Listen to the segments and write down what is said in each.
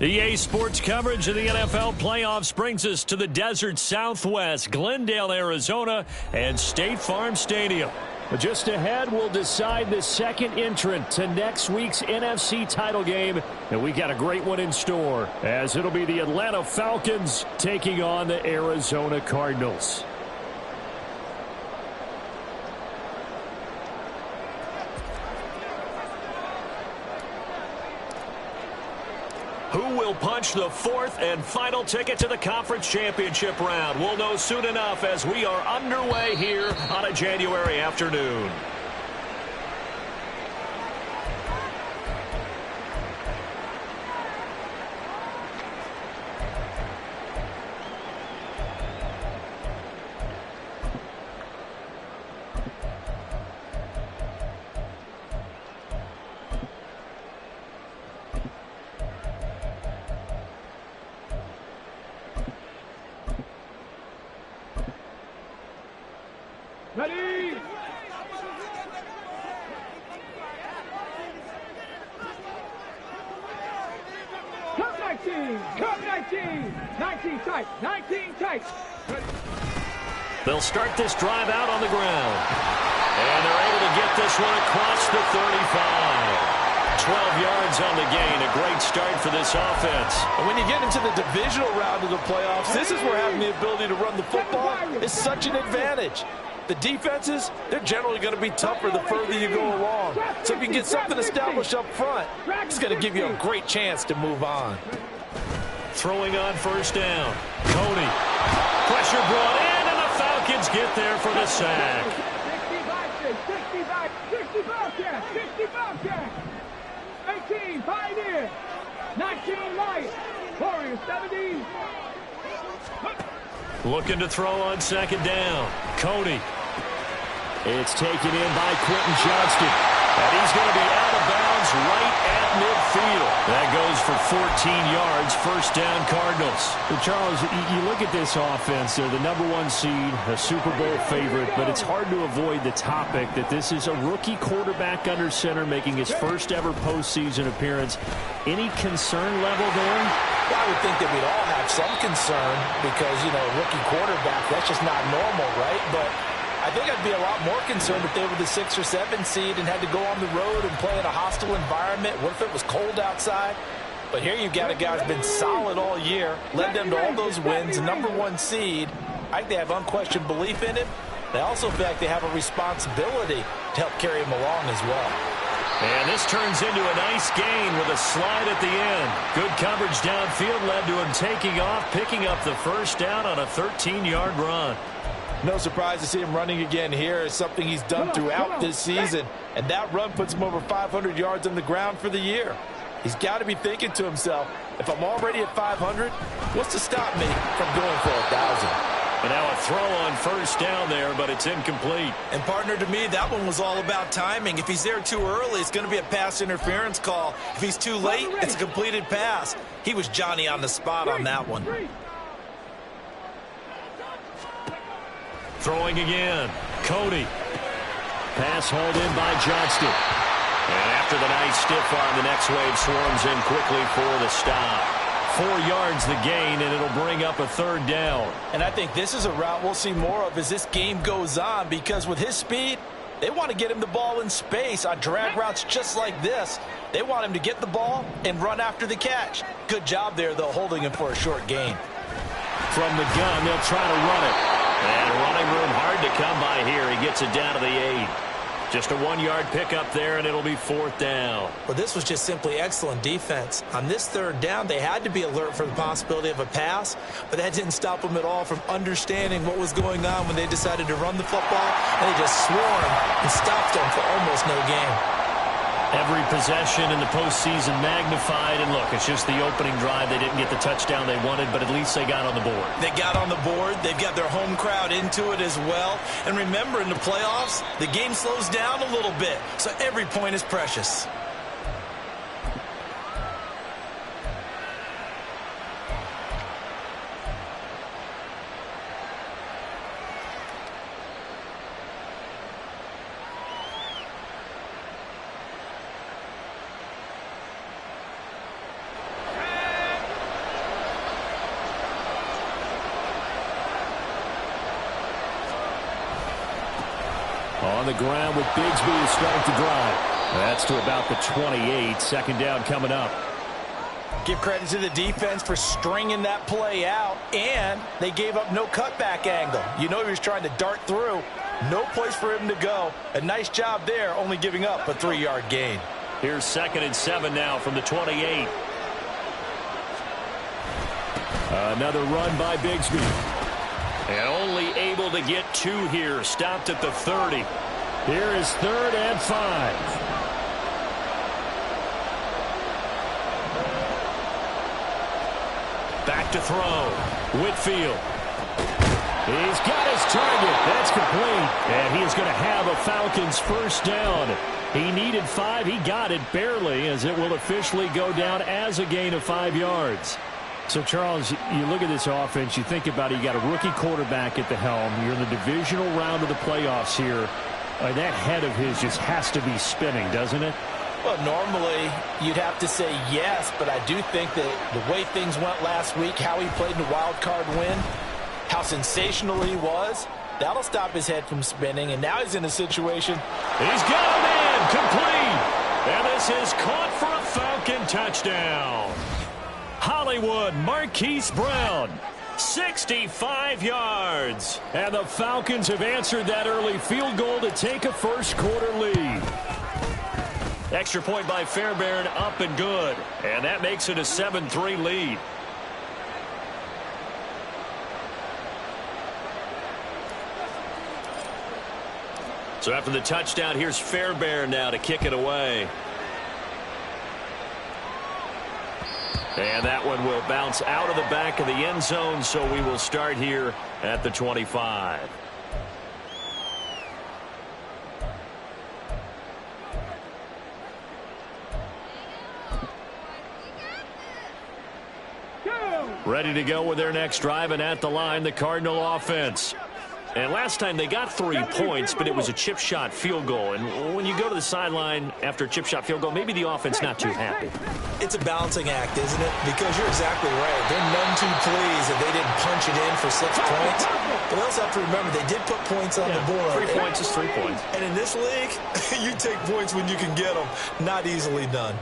EA Sports coverage of the NFL playoffs brings us to the desert Southwest, Glendale, Arizona, and State Farm Stadium. But just ahead, we'll decide the second entrant to next week's NFC title game, and we got a great one in store, as it'll be the Atlanta Falcons taking on the Arizona Cardinals. Who will punch the fourth and final ticket to the conference championship round? We'll know soon enough as we are underway here on a January afternoon. Ready? Come 19! Come 19! 19 tight! 19 tight! They'll start this drive out on the ground. And they're able to get this one across the 35. 12 yards on the gain. A great start for this offense. And when you get into the divisional round of the playoffs, this is where having the ability to run the football is such an advantage. The defenses, they're generally going to be tougher the further you go along. So if you can get something established up front, it's going to give you a great chance to move on. Throwing on first down. Cody. Pressure brought in, and the Falcons get there for the sack. 18, Pioneer. 19, Lions. Warriors, 17. Looking to throw on second down. Cody. It's taken in by Quentin Johnston. And he's going to be out of bounds right at midfield. That goes for 14 yards. First down, Cardinals. Well, Charles, you look at this offense. They're the #1 seed, a Super Bowl favorite, but it's hard to avoid the topic that this is a rookie quarterback under center making his first ever postseason appearance. Any concern level there? Well, I would think that we'd all have some concern because, you know, rookie quarterback, that's just not normal, right? But I think I'd be a lot more concerned if they were the 6 or 7 seed and had to go on the road and play in a hostile environment. What if it was cold outside? But here you've got a guy who's been solid all year, led them to all those wins, #1 seed. I think they have unquestioned belief in him. They also feel like they have a responsibility to help carry him along as well. And this turns into a nice gain with a slide at the end. Good coverage downfield led to him taking off, picking up the first down on a 13-yard run. No surprise to see him running again here. It's something he's done throughout this season. And that run puts him over 500 yards on the ground for the year. He's got to be thinking to himself, if I'm already at 500, what's to stop me from going for 1,000? And now a throw on first down there, but it's incomplete. And partner, to me, that one was all about timing. If he's there too early, it's going to be a pass interference call. If he's too late, it's a completed pass. He was Johnny on the spot on that one. Throwing again. Cody. Pass hauled in by Johnston. And after the nice stiff arm, the next wave swarms in quickly for the stop. 4 yards the gain, and it'll bring up a third down. And I think this is a route we'll see more of as this game goes on, because with his speed, they want to get him the ball in space on drag routes just like this. They want him to get the ball and run after the catch. Good job there, though, holding him for a short gain. From the gun, they'll try to run it. And running room hard to come by here. He gets it down to the 8. Just a 1-yard pickup there, and it'll be 4th down. Well, this was just simply excellent defense. On this 3rd down, they had to be alert for the possibility of a pass, but that didn't stop them at all from understanding what was going on when they decided to run the football, and they just swarmed and stopped them for almost no gain. Every possession in the postseason magnified, and look, it's just the opening drive. They didn't get the touchdown they wanted, but at least they got on the board. They got on the board. They've got their home crowd into it as well. And remember, in the playoffs, the game slows down a little bit, so every point is precious. On the ground with Bigsby to start the drive. That's to about the 28. Second down coming up. Give credit to the defense for stringing that play out, and they gave up no cutback angle. You know he was trying to dart through. No place for him to go. A nice job there, only giving up a 3-yard gain. Here's 2nd and 7 now from the 28. Another run by Bigsby. And only able to get 2 here. Stopped at the 30. Here is 3rd and 5. Back to throw. Whitfield. He's got his target. That's complete. And he is going to have a Falcons first down. He needed 5. He got it barely, as it will officially go down as a gain of 5 yards. So, Charles, you look at this offense, you think about it, you got a rookie quarterback at the helm. You're in the divisional round of the playoffs here. That head of his just has to be spinning, doesn't it? Well, normally you'd have to say yes, but I do think that the way things went last week, how he played in the wild card win, how sensational he was, that'll stop his head from spinning, and now he's in a situation. He's got a man complete, and this is caught for a Falcon touchdown. Hollywood Marquise Brown, 65 yards. And the Falcons have answered that early field goal to take a first-quarter lead. Extra point by Fairbairn, up and good. And that makes it a 7-3 lead. So after the touchdown, here's Fairbairn now to kick it away. And that one will bounce out of the back of the end zone, so we will start here at the 25. Ready to go with their next drive, and at the line, the Cardinal offense. And last time they got 3 points, but it was a chip shot field goal. And when you go to the sideline after a chip shot field goal, maybe the offense not too happy. It's a balancing act, isn't it? Because you're exactly right. They're none too pleased that they didn't punch it in for 6 points. But they also have to remember they did put points on the board. 3 points is 3 points. And in this league, you take points when you can get them. Not easily done.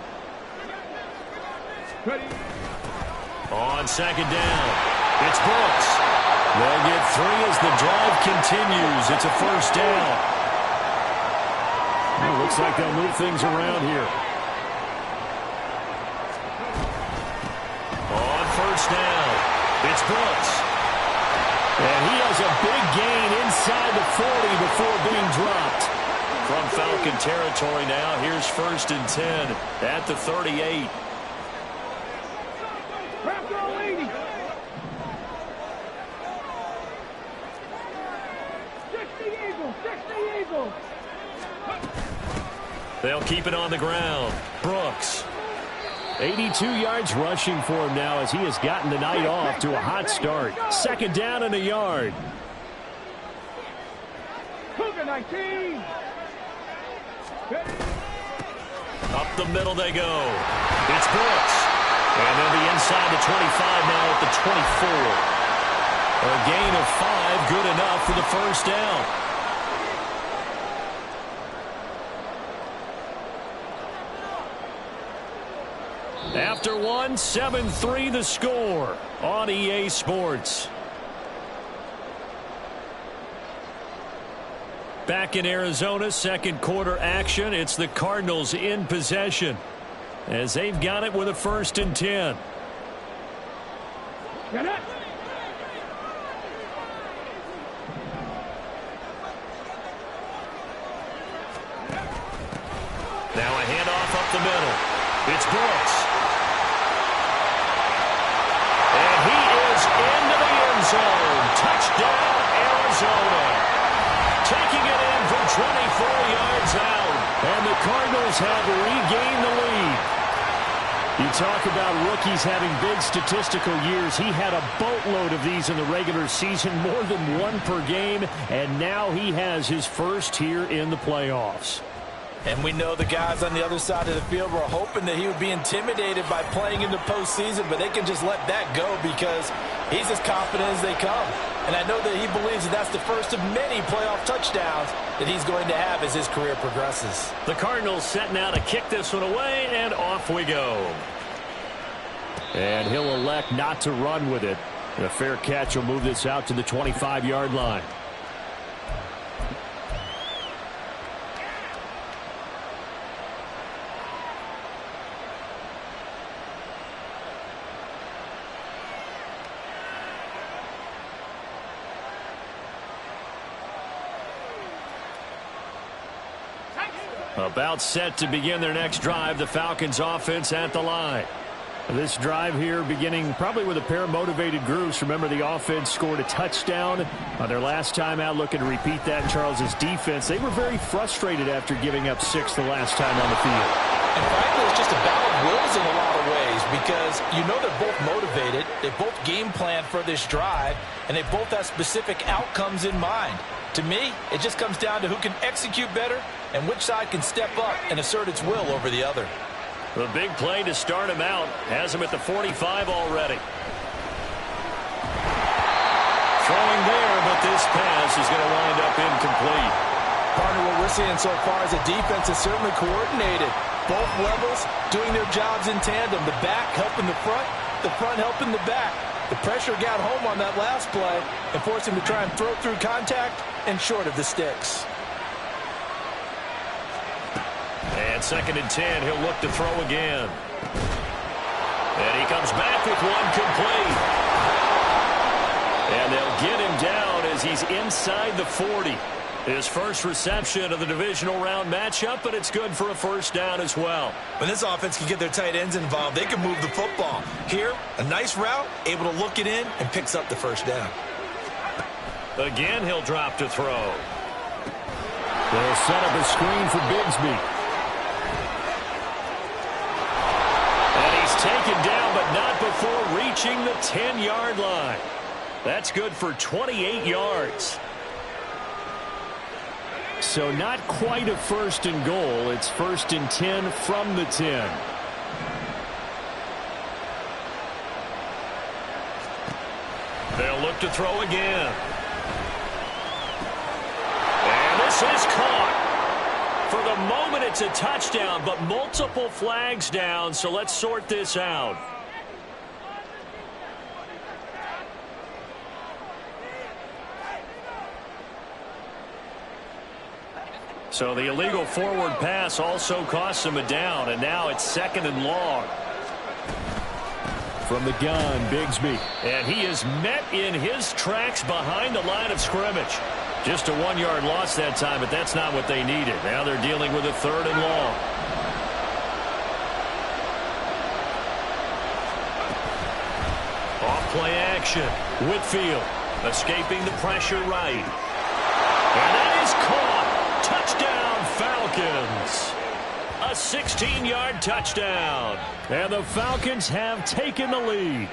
On second down, it's Brooks. They'll get 3 as the drive continues. It's a first down. It looks like they'll move things around here. On first down, it's Brooks. And he has a big gain inside the 40 before being dropped. From Falcon territory now, here's 1st and 10 at the 38. They'll keep it on the ground. Brooks. 82 yards rushing for him now as he has gotten the night off to a hot start. Second down and a yard. Up the middle they go. It's Brooks. And they'll be inside the 25 now at the 24. A gain of 5, good enough for the first down. After 1, 7-3 the score on EA Sports. Back in Arizona, second quarter action. It's the Cardinals in possession as they've got it with a 1st and 10. Get it. Now a handoff up the middle. It's Brooks. And he is into the end zone. Touchdown, Arizona. Taking it in from 24 yards out. And the Cardinals have regained the lead. You talk about rookies having big statistical years. He had a boatload of these in the regular season, more than one per game, and now he has his first here in the playoffs. And we know the guys on the other side of the field were hoping that he would be intimidated by playing in the postseason, but they can just let that go because he's as confident as they come. And I know that he believes that that's the first of many playoff touchdowns that he's going to have as his career progresses. The Cardinals setting out to kick this one away, and off we go. And he'll elect not to run with it. A fair catch will move this out to the 25-yard line. About set to begin their next drive, the Falcons offense at the line. This drive here beginning probably with a pair of motivated groups. Remember, the offense scored a touchdown on their last time out, looking to repeat that in Charles's defense. They were very frustrated after giving up 6 the last time on the field. And frankly, it's just a battle of wills in a lot of ways because you know they're both motivated. They both game plan for this drive, and they both have specific outcomes in mind. To me, it just comes down to who can execute better and which side can step up and assert its will over the other. The big play to start him out has him at the 45 already. Throwing there, but this pass is going to wind up incomplete. Partner, what we're seeing so far is the defense is certainly coordinated. Both levels doing their jobs in tandem. The back helping the front helping the back. The pressure got home on that last play and forced him to try and throw through contact and short of the sticks. And 2nd and 10, he'll look to throw again. And he comes back with one complete. And they'll get him down as he's inside the 40. His first reception of the divisional round matchup, but it's good for a first down as well. When this offense can get their tight ends involved, they can move the football. Here, a nice route, able to look it in, and picks up the first down. Again, he'll drop to throw. They'll set up a screen for Bigsby. And he's taken down, but not before reaching the 10-yard line. That's good for 28 yards. So not quite a 1st and goal. It's 1st and 10 from the 10. They'll look to throw again. And this is caught. For the moment, it's a touchdown, but multiple flags down, so let's sort this out. So the illegal forward pass also costs him a down, and now it's 2nd and long. From the gun, Bigsby. And he is met in his tracks behind the line of scrimmage. Just a 1-yard loss that time, but that's not what they needed. Now they're dealing with a 3rd and long. Off-play action. Whitfield escaping the pressure right. And that is caught. Touchdown, Falcons. A 16-yard touchdown. And the Falcons have taken the lead.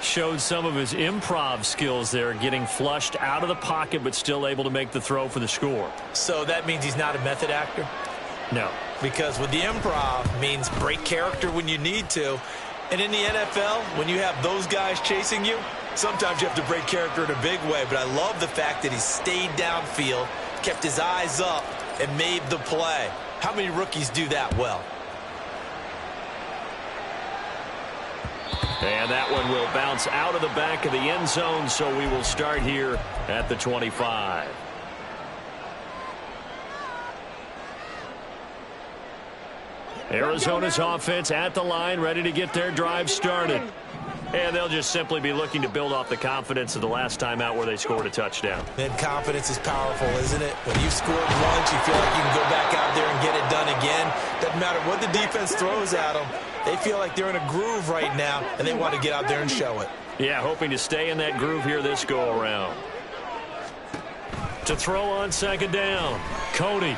Showed some of his improv skills there, getting flushed out of the pocket, but still able to make the throw for the score. So that means he's not a method actor? No. Because with the improv means break character when you need to. And in the NFL, when you have those guys chasing you, sometimes you have to break character in a big way. But I love the fact that he stayed downfield, kept his eyes up, and made the play. How many rookies do that well? And that one will bounce out of the back of the end zone, so we will start here at the 25. Arizona's offense at the line, ready to get their drive started. And they'll just simply be looking to build off the confidence of the last time out where they scored a touchdown. And confidence is powerful, isn't it? When you've scored once, you feel like you can go back out there and get it done again. Doesn't matter what the defense throws at them. They feel like they're in a groove right now, and they want to get out there and show it. Yeah, hoping to stay in that groove here this go-around. To throw on second down, Cody.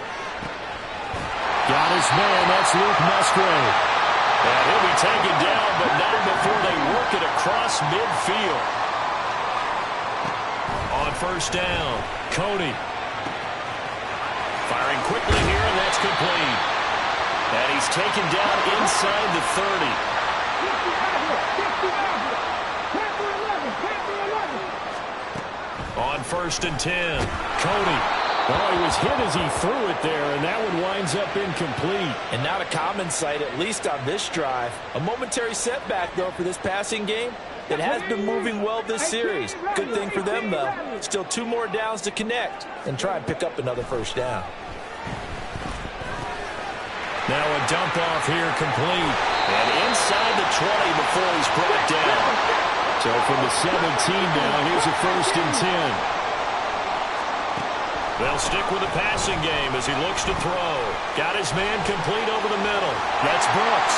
Got his man, that's Luke Musgrave. And he'll be taken down, but not before they work it across midfield. On first down, Cody. Firing quickly here, and that's complete. And he's taken down inside the 30. On first and 10, Cody. Well, he was hit as he threw it there, and that one winds up incomplete. And not a common sight, at least on this drive. A momentary setback, though, for this passing game. It has been moving well this series. Good thing for them, though. Still 2 more downs to connect and try and pick up another first down. Now a dump off here complete. And inside the 20 before he's brought down. So from the 17 now, here's a first and 10. They'll stick with the passing game as he looks to throw. Got his man complete over the middle. That's Brooks.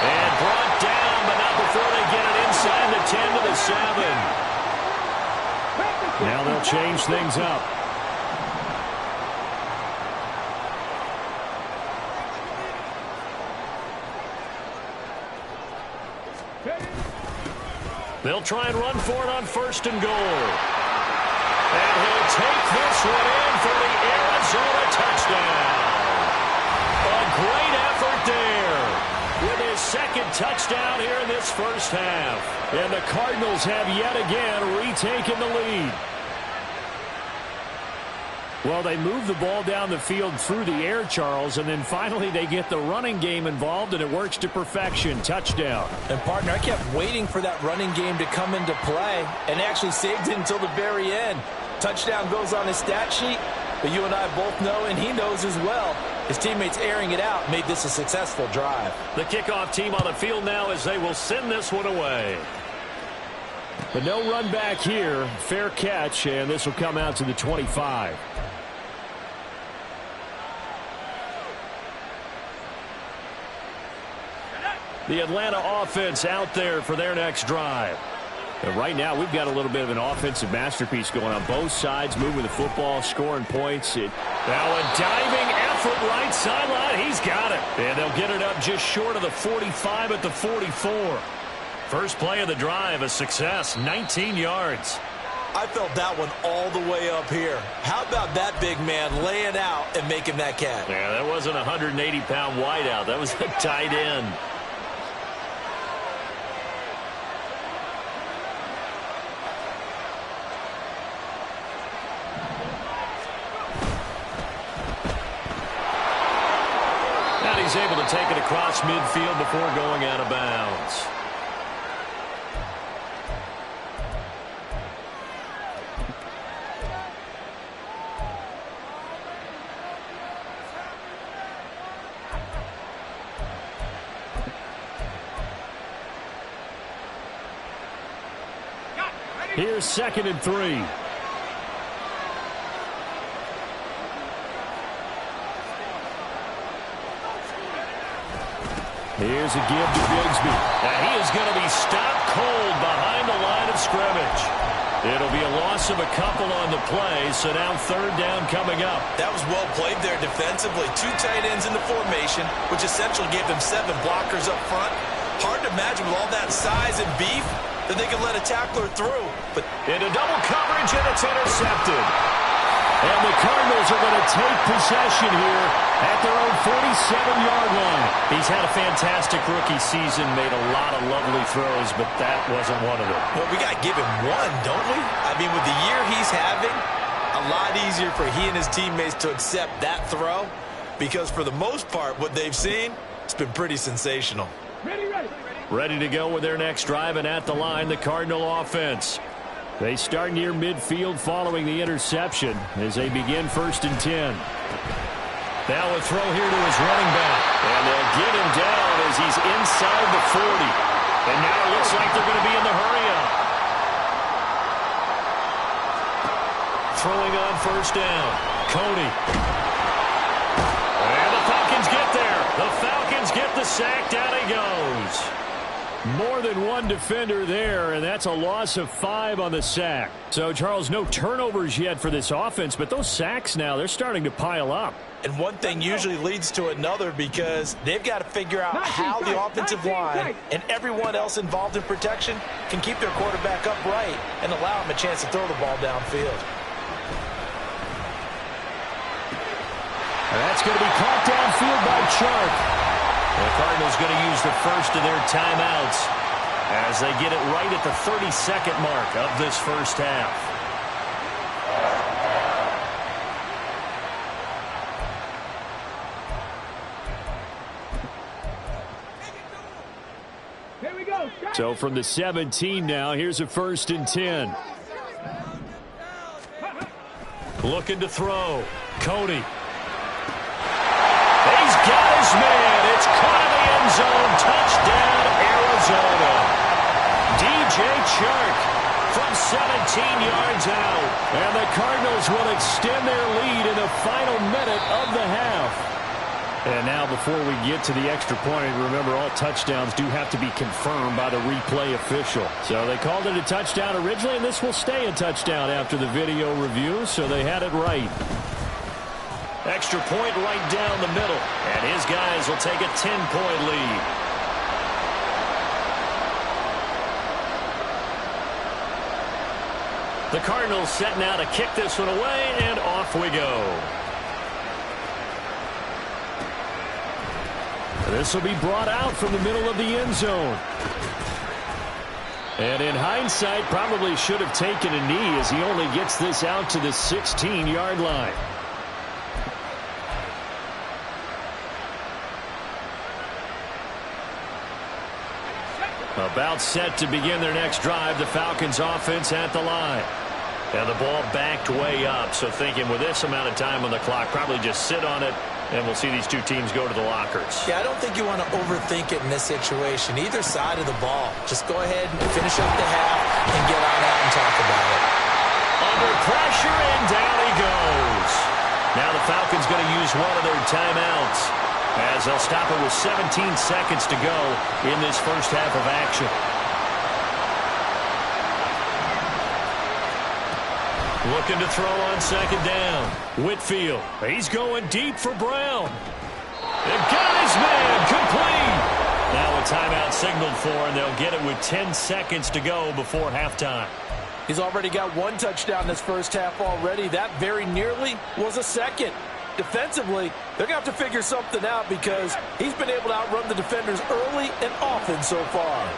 And brought down, but not before they get it inside the 10 to the 7. Now they'll change things up. They'll try and run for it on first and goal. And he'll take this one in for the Arizona touchdown. A great effort there with his second touchdown here in this first half. And the Cardinals have yet again retaken the lead. Well, they move the ball down the field through the air, Charles, and then finally they get the running game involved, and it works to perfection. Touchdown. And, partner, I kept waiting for that running game to come into play and actually saved it until the very end. Touchdown goes on his stat sheet, but you and I both know, and he knows as well, his teammates airing it out made this a successful drive. The kickoff team on the field now as they will send this one away. But no run back here. Fair catch, and this will come out to the 25. The Atlanta offense out there for their next drive. And right now, we've got a little bit of an offensive masterpiece going on. Both sides moving the football, scoring points. Now a diving effort right sideline. He's got it. And they'll get it up just short of the 45 at the 44. First play of the drive, a success, 19 yards. I felt that one all the way up here. How about that big man laying out and making that catch? Yeah, that wasn't a 180-pound wideout. That was a tight end. He's able to take it across midfield before going out of bounds. Here's 2nd and 3. Here's a give to Bigsby. And he is going to be stopped cold behind the line of scrimmage. It'll be a loss of a couple on the play, so now 3rd down coming up. That was well played there defensively. 2 tight ends in the formation, which essentially gave them 7 blockers up front. Hard to imagine with all that size and beef that they could let a tackler through. But into double coverage, and it's intercepted. And the Cardinals are going to take possession here at their own 47-yard line. He's had a fantastic rookie season, made a lot of lovely throws, but that wasn't one of them. Well, we got to give him one, don't we? I mean, with the year he's having, a lot easier for he and his teammates to accept that throw, because for the most part, what they've seen, it's been pretty sensational. Ready to go with their next drive, and at the line, the Cardinal offense. They start near midfield following the interception as they begin 1st and 10. Now a throw here to his running back. And they'll get him down as he's inside the 40. And now it looks like they're going to be in the hurry-up. Throwing on first down. Cody. And the Falcons get there. The Falcons get the sack. Down he goes. More than one defender there, and that's a loss of 5 on the sack. So, Charles, no turnovers yet for this offense, but those sacks now, they're starting to pile up. And one thing usually leads to another because they've got to figure out how the offensive line and everyone else involved in protection can keep their quarterback upright and allow him a chance to throw the ball downfield. And that's going to be caught downfield by Chark. The Cardinals going to use the first of their timeouts as they get it right at the 30-second mark of this first half. Here we go. So from the 17 now, here's a 1st and 10. Looking to throw. Cody. He's got his man. It's caught in the end zone. Touchdown, Arizona. DJ Chark from 17 yards out. And the Cardinals will extend their lead in the final minute of the half. And now before we get to the extra point, remember all touchdowns do have to be confirmed by the replay official. So they called it a touchdown originally, and this will stay a touchdown after the video review, so they had it right. Extra point right down the middle. And his guys will take a 10-point lead. The Cardinals setting out to kick this one away, and off we go. This will be brought out from the middle of the end zone. And in hindsight, probably should have taken a knee as he only gets this out to the 16-yard line. About set to begin their next drive, the Falcons offense at the line. And the ball backed way up, so thinking with this amount of time on the clock, probably just sit on it, and we'll see these two teams go to the lockers. Yeah, I don't think you want to overthink it in this situation. Either side of the ball. Just go ahead and finish up the half and get on out and talk about it. Under pressure, and down he goes. Now the Falcons going to use one of their timeouts as they'll stop it with 17 seconds to go in this first half of action. Looking to throw on second down. Whitfield. He's going deep for Brown. They've got his man complete. Now a timeout signaled for, and they'll get it with 10 seconds to go before halftime. He's already got one touchdown this first half already. That very nearly was a second. Defensively, they're going to have to figure something out because he's been able to outrun the defenders early and often so far.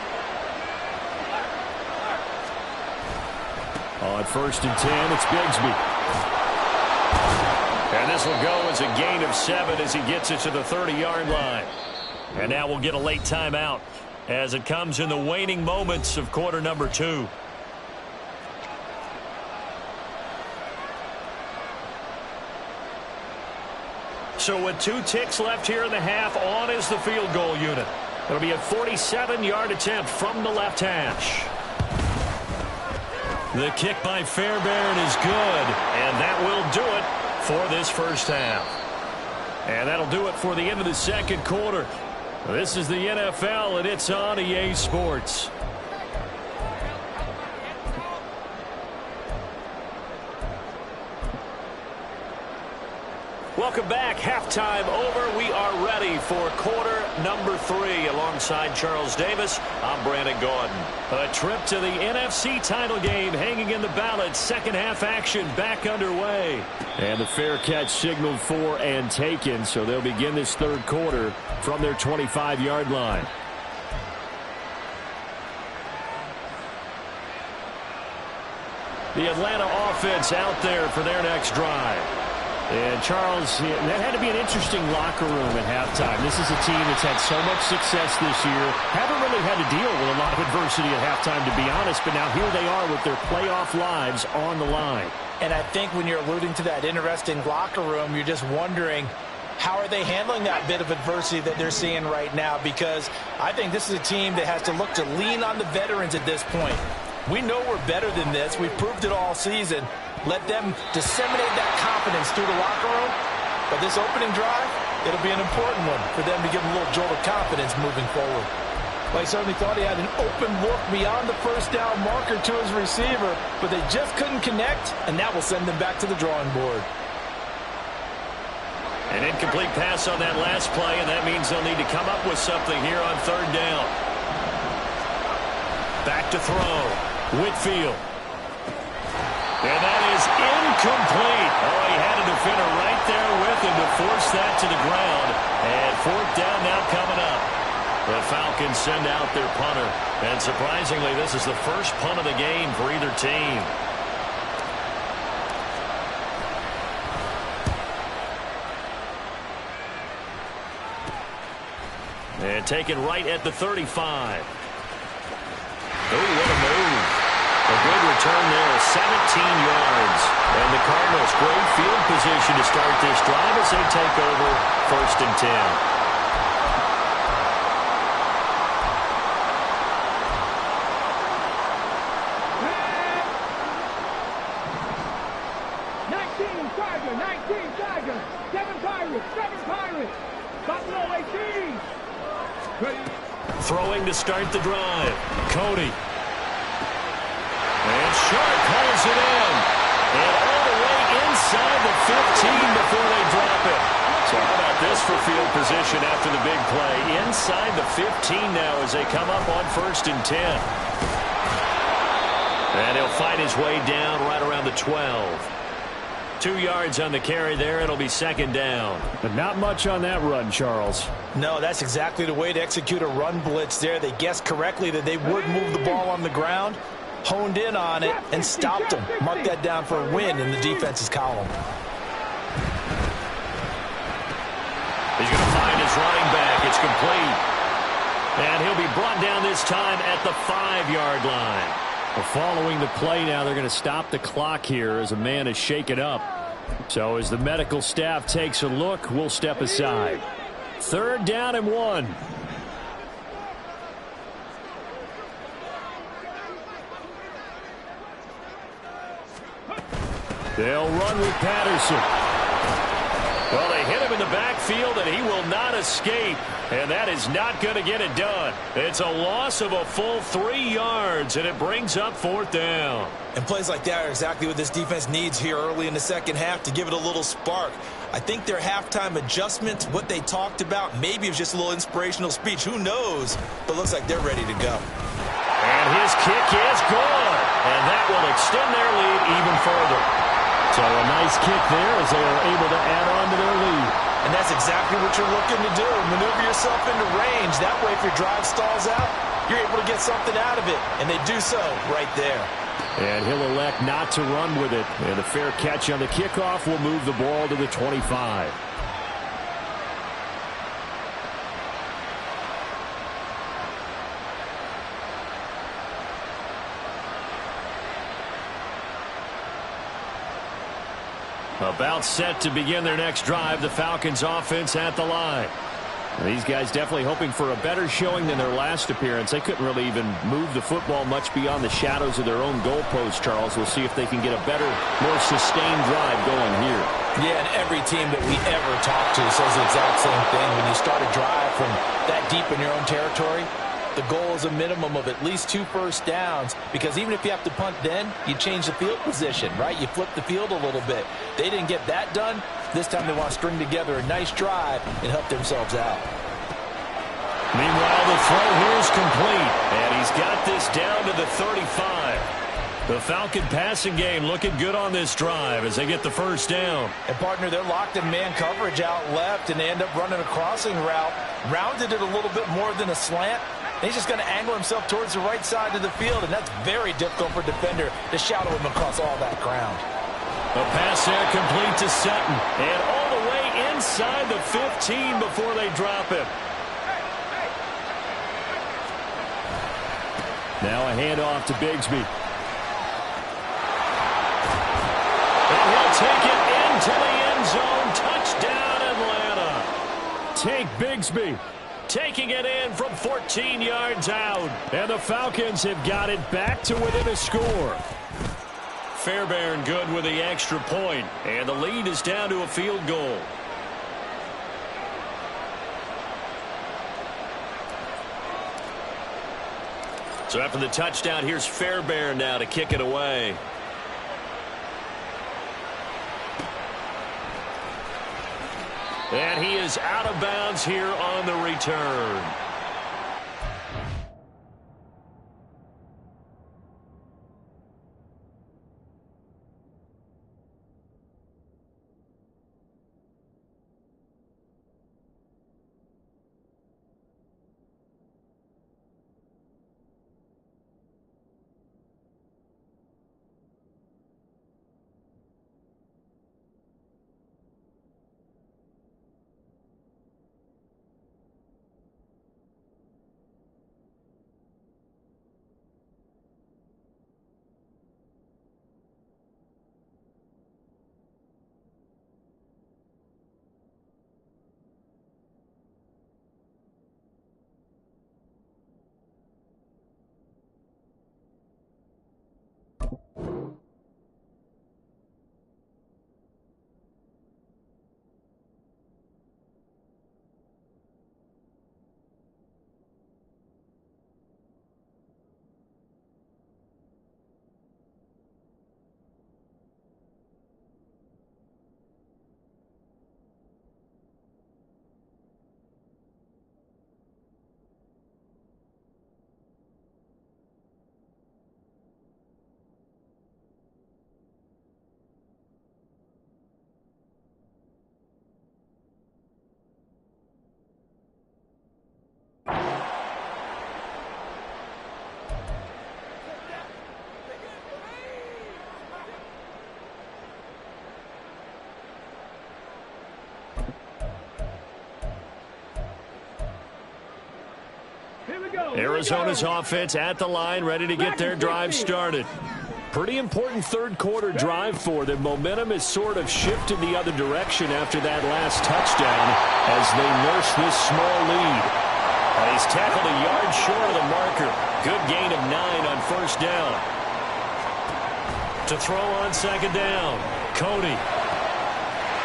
On 1st and 10, it's Bigsby. And this will go as a gain of 7 as he gets it to the 30-yard line. And now we'll get a late timeout as it comes in the waning moments of quarter number 2. So with 2 ticks left here in the half, on is the field goal unit. It'll be a 47-yard attempt from the left hash. The kick by Fairbairn is good, and that will do it for this first half. And that'll do it for the end of the second quarter. This is the NFL, and it's on EA Sports. Welcome back. Halftime over. We are ready for quarter number 3. Alongside Charles Davis, I'm Brandon Gordon. A trip to the NFC title game hanging in the balance. Second half action back underway. And the fair catch signaled for and taken, so they'll begin this third quarter from their 25-yard line. The Atlanta offense out there for their next drive. And, Charles, that had to be an interesting locker room at halftime. This is a team that's had so much success this year. Haven't really had to deal with a lot of adversity at halftime, to be honest. But now here they are with their playoff lives on the line. And I think when you're alluding to that interesting locker room, you're just wondering how are they handling that bit of adversity that they're seeing right now? Because I think this is a team that has to look to lean on the veterans at this point. We know we're better than this. We've proved it all season. Let them disseminate that confidence through the locker room. But this opening drive, it'll be an important one for them to give them a little jolt of confidence moving forward. Well, he certainly thought he had an open look beyond the first down marker to his receiver, but they just couldn't connect, and that will send them back to the drawing board. An incomplete pass on that last play, and that means they'll need to come up with something here on third down. Back to throw. Whitfield. And that is incomplete. Oh, he had a defender right there with him to force that to the ground. And fourth down now coming up. The Falcons send out their punter. And surprisingly, this is the first punt of the game for either team. And taken right at the 35. Oh, what a move. A good return there, 17 yards. And the Cardinals, great field position to start this drive as they take over first and 10. Throwing to start the drive. Cody. And Sharp pulls it in. And all the way inside the 15 before they drop it. So how about this for field position after the big play? Inside the 15 now as they come up on first and 10. And he'll find his way down right around the 12. 2 yards on the carry there. It'll be second down. But not much on that run, Charles. No, that's exactly the way to execute a run blitz there. They guessed correctly that they would move the ball on the ground, honed in on it, and stopped them. Mark that down for a win in the defense's column. He's going to find his running back. It's complete. And he'll be brought down this time at the 5-yard line. Well, following the play now, they're going to stop the clock here as a man is shaken up. So as the medical staff takes a look, we'll step aside. Third down and 1. They'll run with Patterson. Well, they hit him in the backfield, and he will not escape. And that is not going to get it done. It's a loss of a full 3 yards, and it brings up fourth down. And plays like that are exactly what this defense needs here early in the second half to give it a little spark. I think their halftime adjustment, what they talked about, maybe it was just a little inspirational speech. Who knows? But looks like they're ready to go. And his kick is good. And that will extend their lead even further. So a nice kick there as they are able to add on to their lead. And that's exactly what you're looking to do. Maneuver yourself into range. That way, if your drive stalls out, you're able to get something out of it. And they do so right there. And he'll elect not to run with it. And a fair catch on the kickoff will move the ball to the 25. About set to begin their next drive. The Falcons offense at the line. These guys definitely hoping for a better showing than their last appearance. They couldn't really even move the football much beyond the shadows of their own goalpost, Charles. We'll see if they can get a better, more sustained drive going here. Yeah, and every team that we ever talk to says the exact same thing. When you start a drive from that deep in your own territory, the goal is a minimum of at least 2 first downs, because even if you have to punt then, you change the field position, right? You flip the field a little bit. They didn't get that done. This time they want to string together a nice drive and help themselves out. Meanwhile, the throw here is complete, and he's got this down to the 35. The Falcon passing game looking good on this drive as they get the first down. And, partner, they're locked in man coverage out left, and they end up running a crossing route. Rounded it a little bit more than a slant. He's just going to angle himself towards the right side of the field, and that's very difficult for a defender to shadow him across all that ground. A pass there complete to Sutton, and all the way inside the 15 before they drop him. Now a handoff to Bigsby. And he'll take it into the end zone. Touchdown, Atlanta. Tank Bigsby taking it in from 14 yards out. And the Falcons have got it back to within a score. Fairbairn good with the extra point, and the lead is down to a field goal. So after the touchdown, here's Fairbairn now to kick it away. And he is out of bounds here on the return. Arizona's offense at the line, ready to get their drive started. Pretty important third quarter drive for them. Momentum has sort of shifted the other direction after that last touchdown as they nurse this small lead. He's tackled a yard short of the marker. Good gain of 9 on first down. To throw on second down, Cody.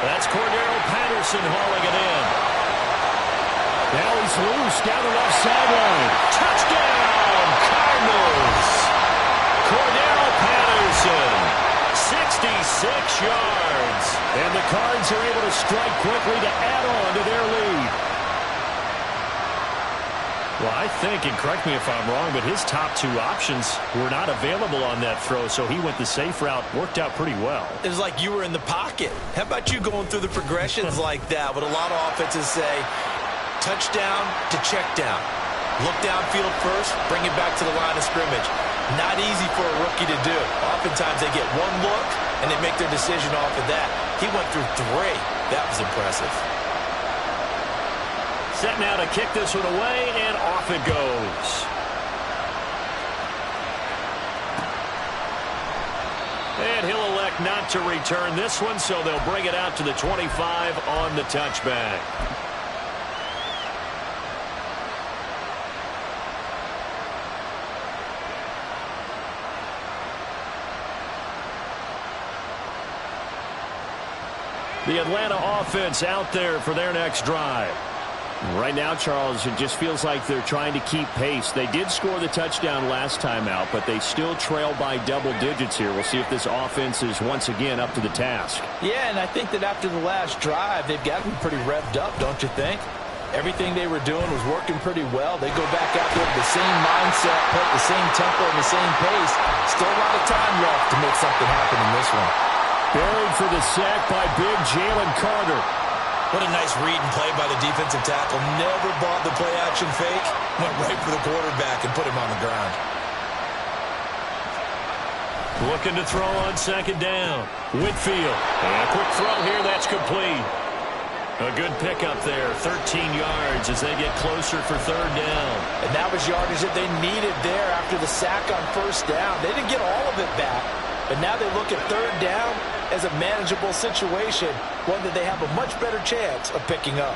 That's Cordero Patterson hauling it in. Now he's loose down the left sideline. Touchdown, Cardinals. Cordero Patterson, 66 yards. And the Cards are able to strike quickly to add on to their lead. Well, I think, and correct me if I'm wrong, but his top two options were not available on that throw, so he went the safe route. Worked out pretty well. It was like you were in the pocket. How about you going through the progressions like that? What a lot of offenses say, touchdown to check down. Look downfield first, bring it back to the line of scrimmage. Not easy for a rookie to do. Oftentimes they get one look, and they make their decision off of that. He went through 3. That was impressive. Set now to kick this one away, and off it goes. And he'll elect not to return this one, so they'll bring it out to the 25 on the touchback. The Atlanta offense out there for their next drive. Right now, Charles, it just feels like they're trying to keep pace. They did score the touchdown last time out, but they still trail by double digits here. We'll see if this offense is once again up to the task. Yeah, and I think that after the last drive, they've got to be pretty revved up, don't you think? Everything they were doing was working pretty well. They go back out there with the same mindset, put the same tempo and the same pace. Still a lot of time left to make something happen in this one. Buried for the sack by big Jalen Carter. What a nice read and play by the defensive tackle. Never bought the play-action fake. Went right for the quarterback and put him on the ground. Looking to throw on second down. Whitfield. And a quick throw here. That's complete. A good pickup there. 13 yards as they get closer for third down. And that was yardage that they needed there after the sack on first down. They didn't get all of it back. But now they look at third down as a manageable situation, one that they have a much better chance of picking up.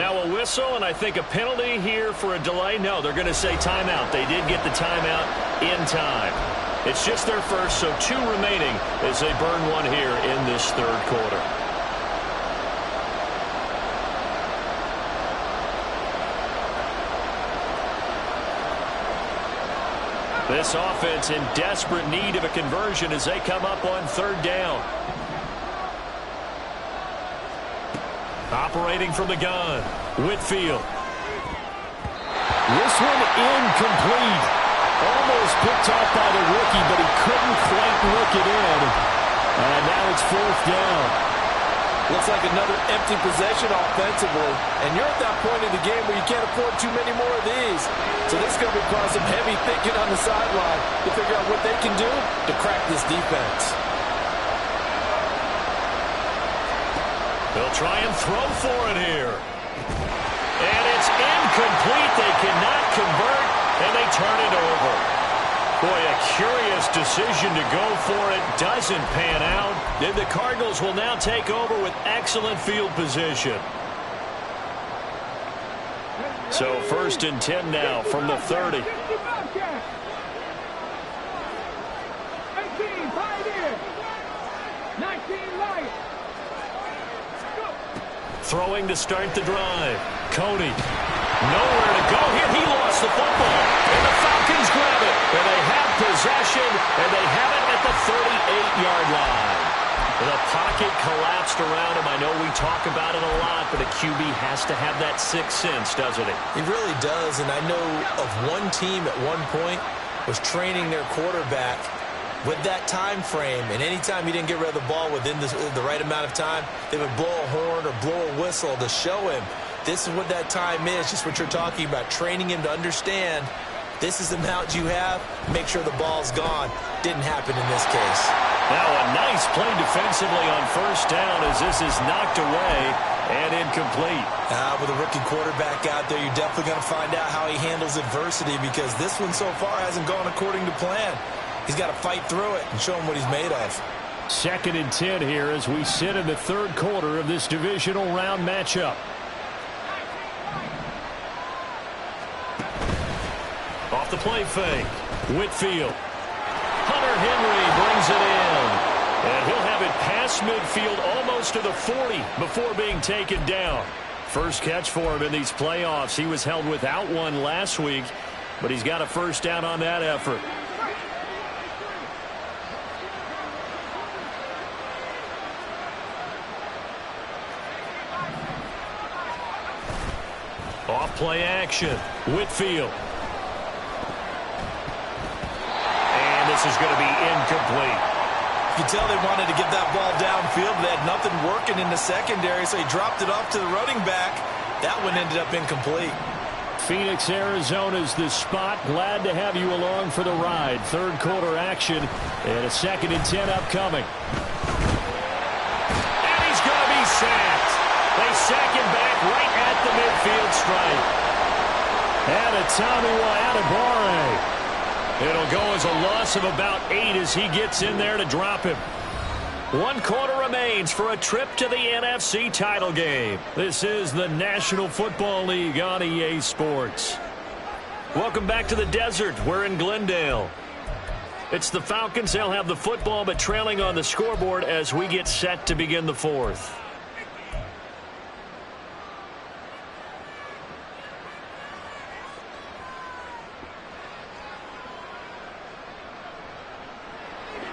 Now a whistle, and I think a penalty here for a delay. No, they're going to say timeout. They did get the timeout in time. It's just their first, so 2 remaining as they burn one here in this third quarter. This offense in desperate need of a conversion as they come up on third down. Operating from the gun, Whitfield. This one incomplete. Almost picked off by the rookie, but he couldn't quite work it in. And now it's fourth down. Looks like another empty possession offensively. And you're at that point in the game where you can't afford too many more of these. So this is going to require some heavy thinking on the sideline to figure out what they can do to crack this defense. They'll try and throw for it here. And it's incomplete. They cannot convert, and they turn it over. Boy, a curious decision to go for it. Doesn't pan out. And the Cardinals will now take over with excellent field position. So 1st and 10 now from the 30. 18, pioneer. 19, light. Throwing to start the drive. Cody. Nowhere to go here. He lost the football. And the Falcons grab it. And they have possession. And they have it at the 38-yard line. The pocket collapsed around him. I know we talk about it a lot, but a QB has to have that sixth sense, doesn't he? He really does. And I know of one team at one point was training their quarterback with that time frame, and anytime he didn't get rid of the ball within the right amount of time, they would blow a horn or blow a whistle to show him this is what that time is, just what you're talking about, training him to understand this is the amount you have, make sure the ball's gone. Didn't happen in this case. Now a nice play defensively on first down as this is knocked away and incomplete. With a rookie quarterback out there, you're definitely going to find out how he handles adversity because this one so far hasn't gone according to plan. He's got to fight through it and show him what he's made of. 2nd and 10 here as we sit in the third quarter of this divisional round matchup. Off the play fake. Whitfield. Hunter Henry brings it in. And he'll have it past midfield almost to the 40 before being taken down. First catch for him in these playoffs. He was held without one last week, but he's got a first down on that effort. Off play action. Whitfield. And this is going to be incomplete. You can tell they wanted to get that ball downfield. They had nothing working in the secondary, so he dropped it off to the running back. That one ended up incomplete. Phoenix, Arizona's the spot. Glad to have you along for the ride. Third quarter action and a 2nd and 10 upcoming. And he's going to be sacked. They sack him back right at the midfield stripe. And a Tommy Adebawore. It'll go as a loss of about 8 as he gets in there to drop him. 1 quarter remains for a trip to the NFC title game. This is the National Football League on EA Sports. Welcome back to the desert. We're in Glendale. It's the Falcons. They'll have the football, but trailing on the scoreboard as we get set to begin the fourth.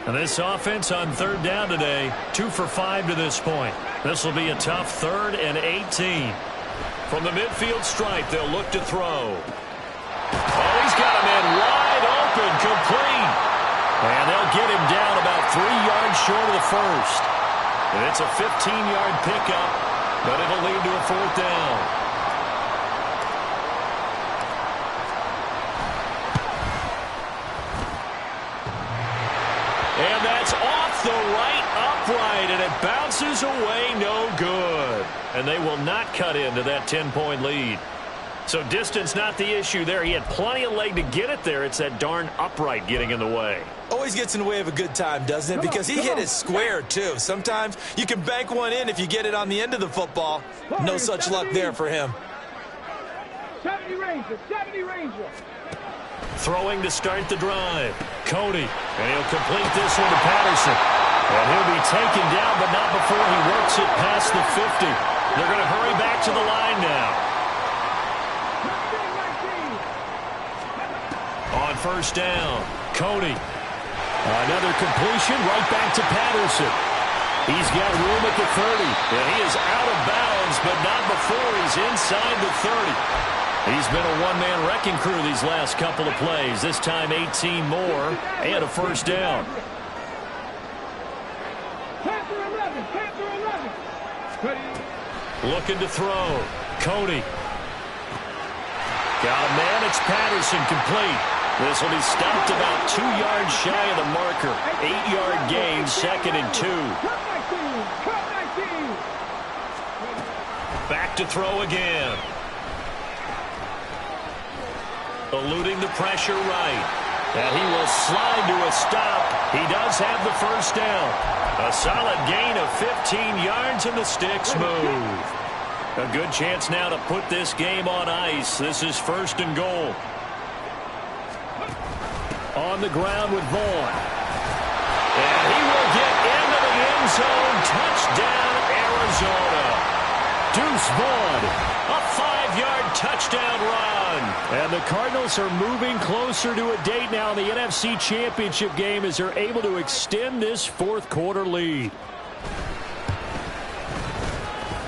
And this offense on third down today, 2 for 5 to this point. This will be a tough 3rd and 18. From the midfield stripe, they'll look to throw. Oh, he's got him in wide open, complete. And they'll get him down about 3 yards short of the first. And it's a 15-yard pickup, but it'll lead to a 4th down. And that's off the right upright, and it bounces away no good. And they will not cut into that 10-point lead. So distance not the issue there. He had plenty of leg to get it there. It's that darn upright getting in the way. always gets in the way of a good time, doesn't it? Because he hit it square, too. Sometimes you can bank one in if you get it on the end of the football. No such luck there for him. 70 Ranger, 70 Ranger. Throwing to start the drive. Cody, and he'll complete this one to Patterson. And he'll be taken down, but not before he works it past the 50. They're going to hurry back to the line now. On first down, Cody. Another completion right back to Patterson. He's got room at the 30, and he is out of bounds, but not before he's inside the 30. He's been a one-man wrecking crew these last couple of plays. This time 18 more and a first down. Panther 11, Panther 11. Looking to throw. Cody. Got a man. It's Patterson complete. This will be stopped about 2 yards shy of the marker. 8-yard gain, 2nd and 2. Back to throw again. Eluding the pressure right. And he will slide to a stop. He does have the first down. A solid gain of 15 yards and the sticks move. A good chance now to put this game on ice. This is 1st and goal. On the ground with Vaughn. And he will get into the end zone. Touchdown, Arizona. Deuce Vaughn, a 5-yard touchdown run. And the Cardinals are moving closer to a date now in the NFC Championship game as they're able to extend this 4th quarter lead.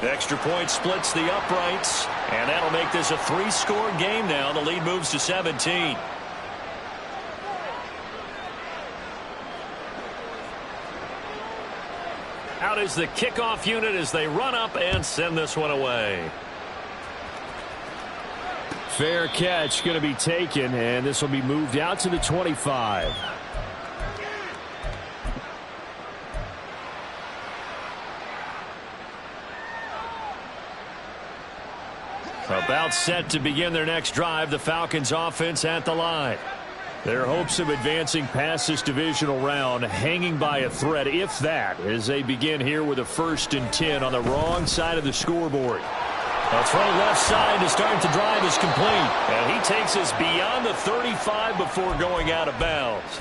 Extra point splits the uprights, and that'll make this a 3-score game now. The lead moves to 17. Out is the kickoff unit as they run up and send this one away. Fair catch going to be taken, and this will be moved out to the 25. About set to begin their next drive, the Falcons offense at the line. Their hopes of advancing past this divisional round hanging by a thread, if that, as they begin here with a 1st and 10 on the wrong side of the scoreboard. A throw left side to start the drive is complete. And he takes us beyond the 35 before going out of bounds.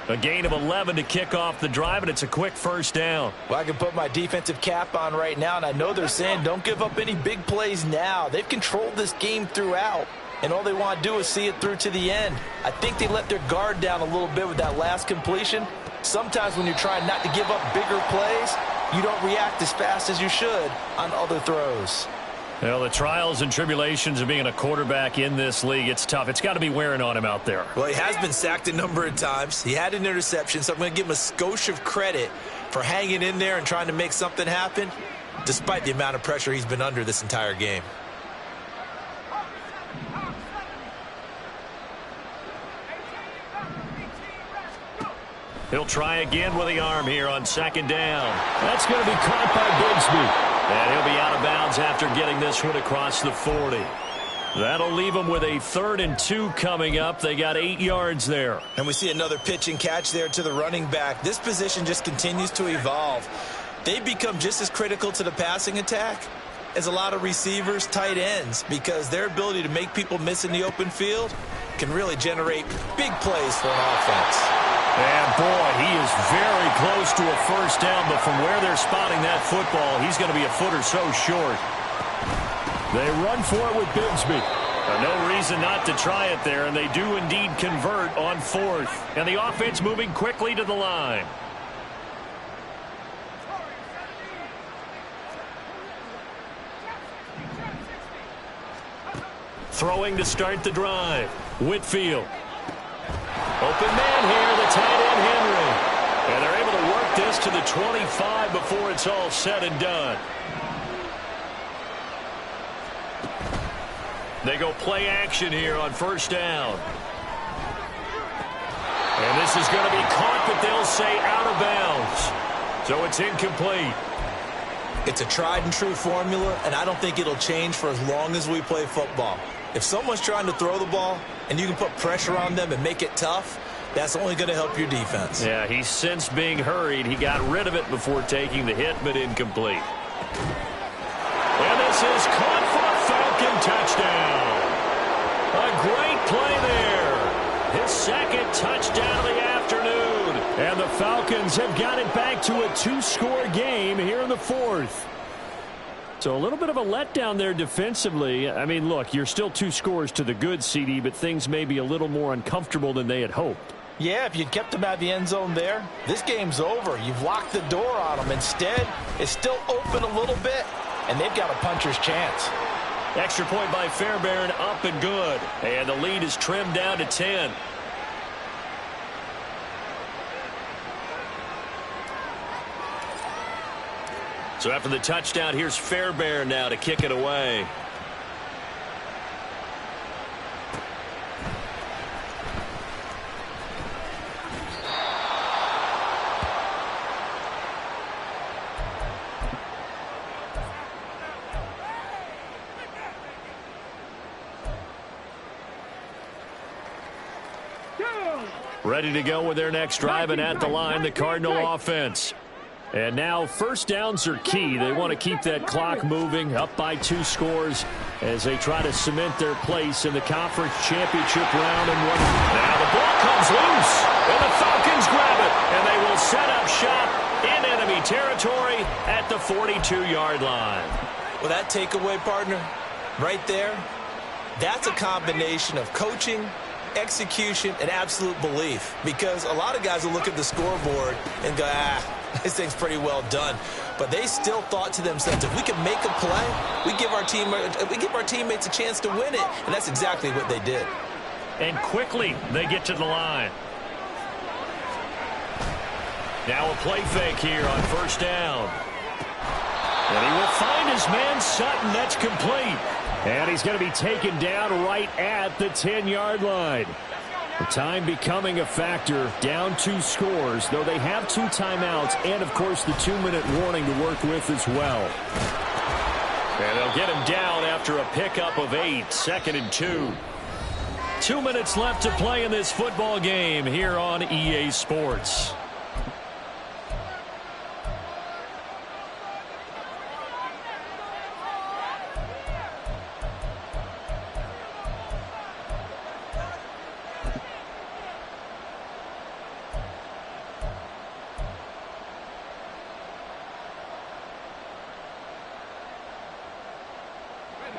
A gain of 11 to kick off the drive, and it's a quick first down. Well, I can put my defensive cap on right now, and I know they're saying don't give up any big plays now. They've controlled this game throughout, and all they want to do is see it through to the end. I think they let their guard down a little bit with that last completion. Sometimes when you're trying not to give up bigger plays, you don't react as fast as you should on other throws. Well, the trials and tribulations of being a quarterback in this league, it's tough. It's got to be wearing on him out there. Well, he has been sacked a number of times. He had an interception, so I'm going to give him a skosh of credit for hanging in there and trying to make something happen, despite the amount of pressure he's been under this entire game. He'll try again with the arm here on 2nd down. That's going to be caught by Bigsby. And he'll be out of bounds after getting this one across the 40. That'll leave them with a 3rd and 2 coming up. They got 8 yards there. And we see another pitch and catch there to the running back. This position just continues to evolve. They've become just as critical to the passing attack as a lot of receivers, tight ends, because their ability to make people miss in the open field can really generate big plays for an offense. And, boy, he is very close to a first down, but from where they're spotting that football, he's going to be a foot or so short. They run for it with Bigsby. No reason not to try it there, and they do indeed convert on 4th. And the offense moving quickly to the line. Throwing to start the drive. Whitfield. Open man here, the tight end Henry. And they're able to work this to the 25 before it's all said and done. They go play action here on first down. And this is going to be caught, but they'll say out of bounds. So it's incomplete. It's a tried and true formula, and I don't think it'll change for as long as we play football. If someone's trying to throw the ball and you can put pressure on them and make it tough, That's only going to help your defense. Yeah, he's since being hurried. He got rid of it before taking the hit, but incomplete. And this is caught for a Falcon touchdown. A great play there. His second touchdown of the afternoon. And the Falcons have got it back to a 2-score game here in the fourth. So a little bit of a letdown there defensively. I mean, look, you're still 2 scores to the good, CD, but things may be a little more uncomfortable than they had hoped. Yeah, if you'd kept them out of the end zone there, this game's over. You've locked the door on them. Instead, it's still open a little bit, and they've got a puncher's chance. Extra point by Fairbairn, up and good. And the lead is trimmed down to 10. So after the touchdown, here's Fairbairn now to kick it away. Ready to go with their next drive, and at the line, the Cardinal offense. And now first downs are key. They want to keep that clock moving, up by 2 scores as they try to cement their place in the conference championship round. And now the ball comes loose, and the Falcons grab it, and they will set up shop in enemy territory at the 42-yard line. Well, that takeaway, partner, right there, that's a combination of coaching, execution, and absolute belief. Because a lot of guys will look at the scoreboard and go, this thing's pretty well done. But they still thought to themselves, if we can make a play, we give our teammates a chance to win it. And that's exactly what they did. And quickly, they get to the line. Now a play fake here on first down. And he will find his man Sutton. That's complete. And he's going to be taken down right at the 10-yard line. The time becoming a factor, down 2 scores, though they have 2 timeouts and, of course, the 2-minute warning to work with as well. And they'll get him down after a pickup of 8, 2nd and 2. 2 minutes left to play in this football game here on EA Sports.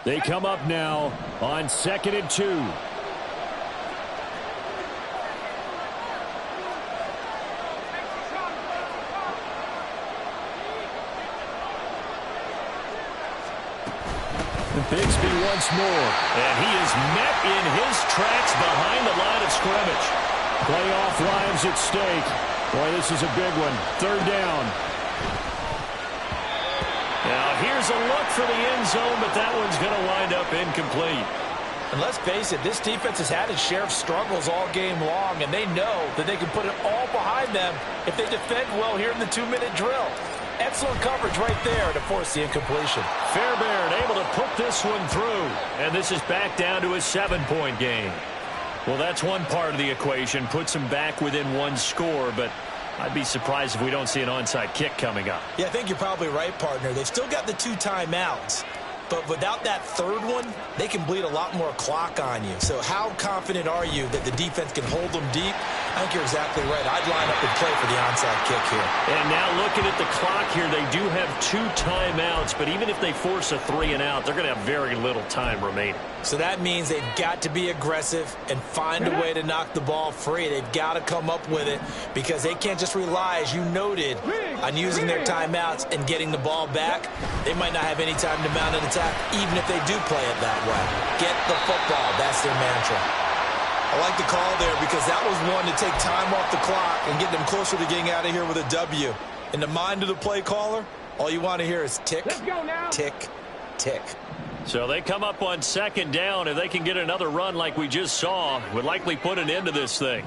They come up now on 2nd and 2. Bigsby once more, and he is met in his tracks behind the line of scrimmage. Playoff lives at stake. Boy, this is a big one. 3rd down. Now, here's a look for the end zone, but that one's going to wind up incomplete. And let's face it, this defense has had its share of struggles all game long, and they know that they can put it all behind them if they defend well here in the 2-minute drill. Excellent coverage right there to force the incompletion. Fairbairn able to put this one through, and this is back down to a 7-point game. Well, that's one part of the equation, puts them back within 1 score, but I'd be surprised if we don't see an onside kick coming up. Yeah, I think you're probably right, partner. They've still got the 2 timeouts. But without that 3rd one, they can bleed a lot more clock on you. So how confident are you that the defense can hold them deep? I think you're exactly right. I'd line up and play for the onside kick here. And now looking at the clock here, they do have 2 timeouts. But even if they force a 3 and out, they're going to have very little time remaining. So that means they've got to be aggressive and find a way to knock the ball free. They've got to come up with it because they can't just rely, as you noted, on using their timeouts and getting the ball back. They might not have any time to mount an attack, even if they do play it that way. Get the football. That's their mantra. I like the call there because that was one to take time off the clock and get them closer to getting out of here with a W. In the mind of the play caller, all you want to hear is tick, tick, tick. So they come up on 2nd down. If they can get another run like we just saw, would likely put an end to this thing.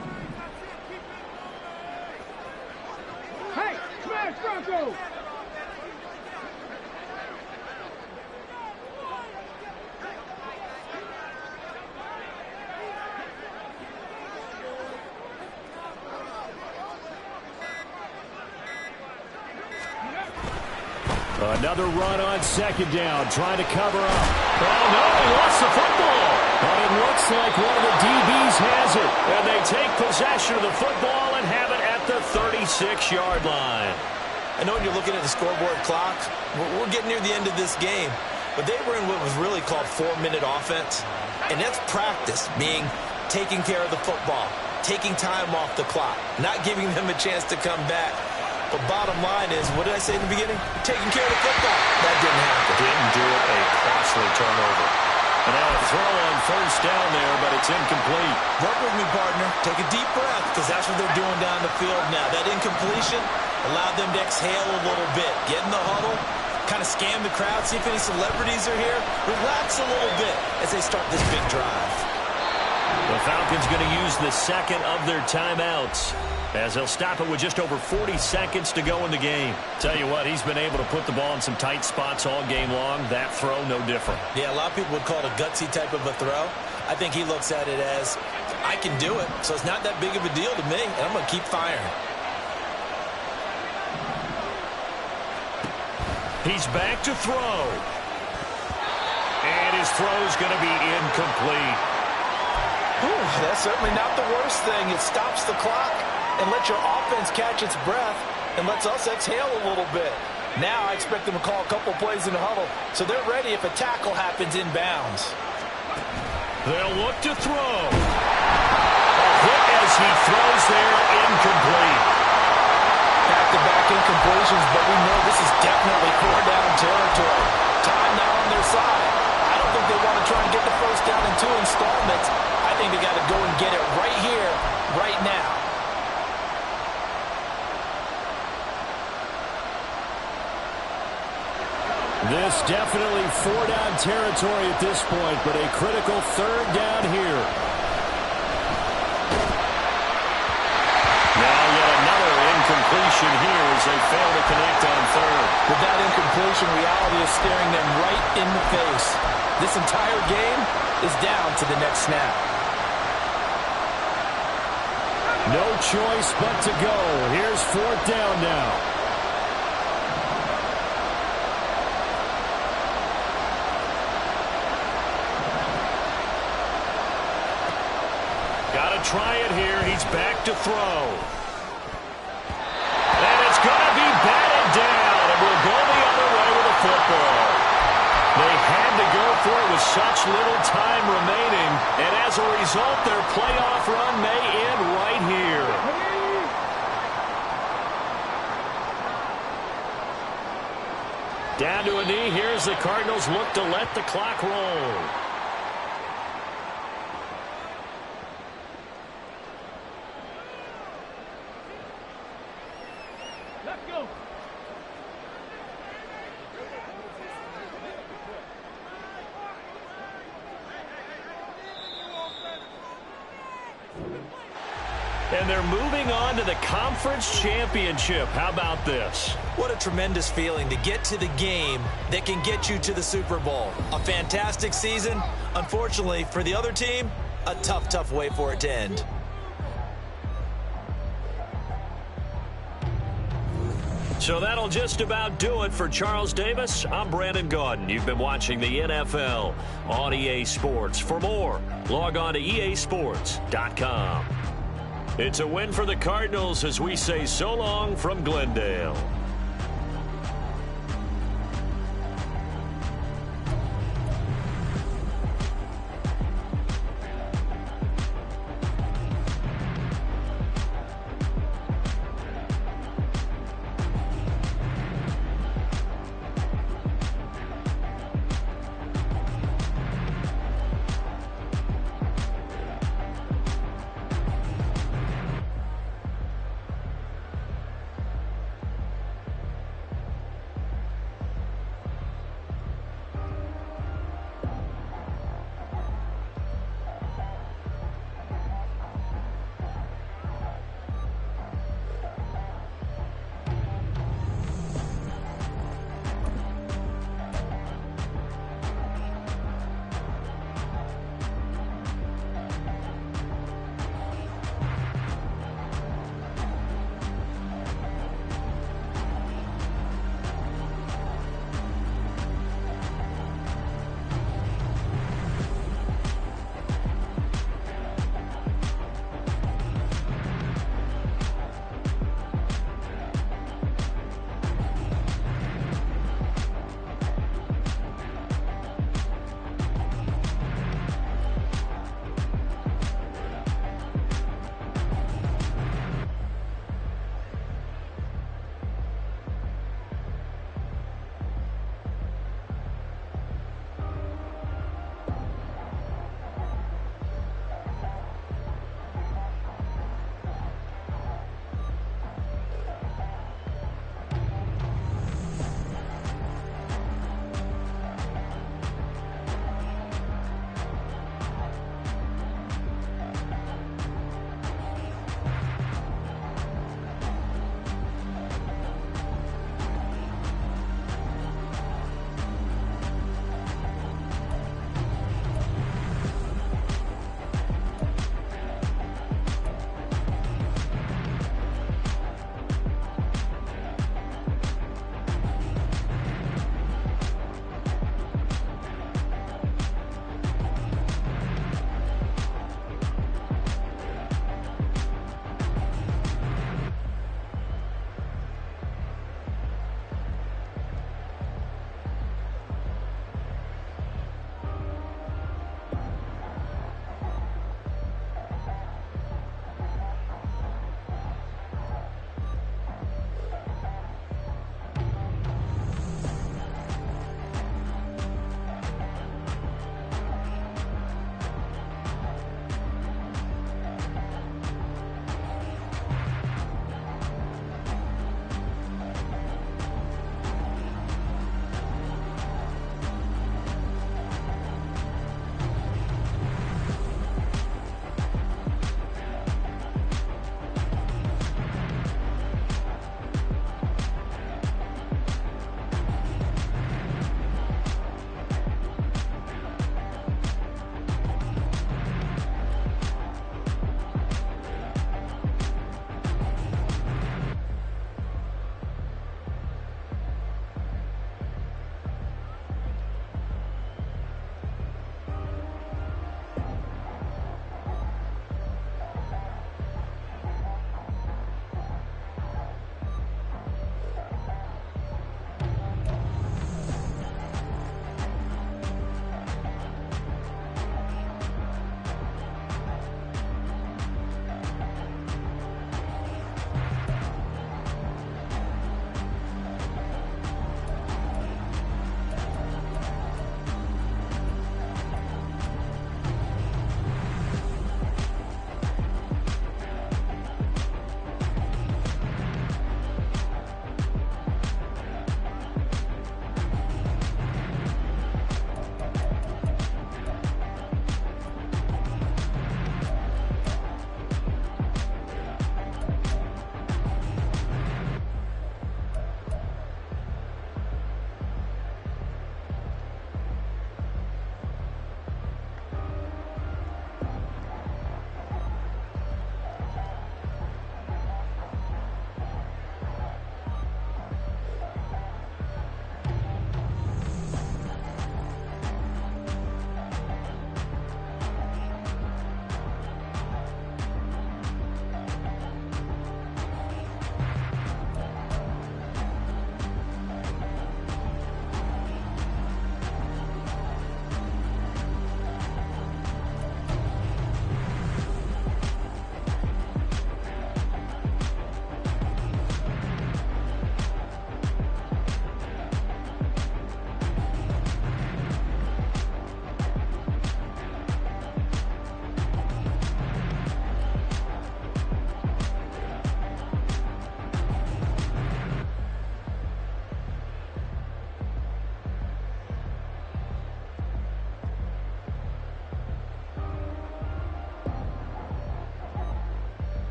Hey, smash Bronco! Another run on second down, trying to cover up. Oh, no, he lost the football. But it looks like one of the DBs has it. And they take possession of the football and have it at the 36-yard line. I know when you're looking at the scoreboard clock, we're getting near the end of this game. But they were in what was really called 4-minute offense. And that's practice, meaning taking care of the football, taking time off the clock, not giving them a chance to come back. But bottom line is, what did I say in the beginning? Taking care of the football. That didn't happen. Didn't do it. A costly turnover. And now a throw on first down there, but it's incomplete. Work with me, partner. Take a deep breath, because that's what they're doing down the field now. That incompletion allowed them to exhale a little bit. Get in the huddle, kind of scan the crowd, see if any celebrities are here. Relax a little bit as they start this big drive. The Falcons going to use the second of their timeouts, as they'll stop it with just over 40 seconds to go in the game. Tell you what, he's been able to put the ball in some tight spots all game long. That throw, no different. Yeah, a lot of people would call it a gutsy type of a throw. I think he looks at it as, I can do it, so it's not that big of a deal to me, and I'm going to keep firing. He's back to throw. And his throw's going to be incomplete. Whew, that's certainly not the worst thing. It stops the clock and lets your offense catch its breath and lets us exhale a little bit. Now I expect them to call a couple plays in the huddle, so they're ready if a tackle happens inbounds. They'll look to throw. A hit as he throws there, incomplete. Back-to-back incompletions, but we know this is definitely 4-down territory. Time now on their side. I don't think they want to try and get the first down in 2 installments. I think they got to go and get it right here, right now. This definitely 4-down territory at this point, but a critical 3rd down here. Now yet another incompletion here as they fail to connect on 3rd. With that incompletion, reality is staring them right in the face. This entire game is down to the next snap. No choice but to go. Here's 4th down now. Got to try it here. He's back to throw. And it's going to be batted down. And we'll go the other way with the football. They had to go for it with such little time remaining. And as a result, their playoff run may end right here. Down to a knee. Here's the Cardinals look to let the clock roll. Let's go. And they're moving on to the conference championship. How about this? What a tremendous feeling to get to the game that can get you to the Super Bowl. A fantastic season. Unfortunately, for the other team, a tough, tough way for it to end. So that'll just about do it for Charles Davis. I'm Brandon Gaudin. You've been watching the NFL on EA Sports. For more, log on to easports.com. It's a win for the Cardinals as we say so long from Glendale.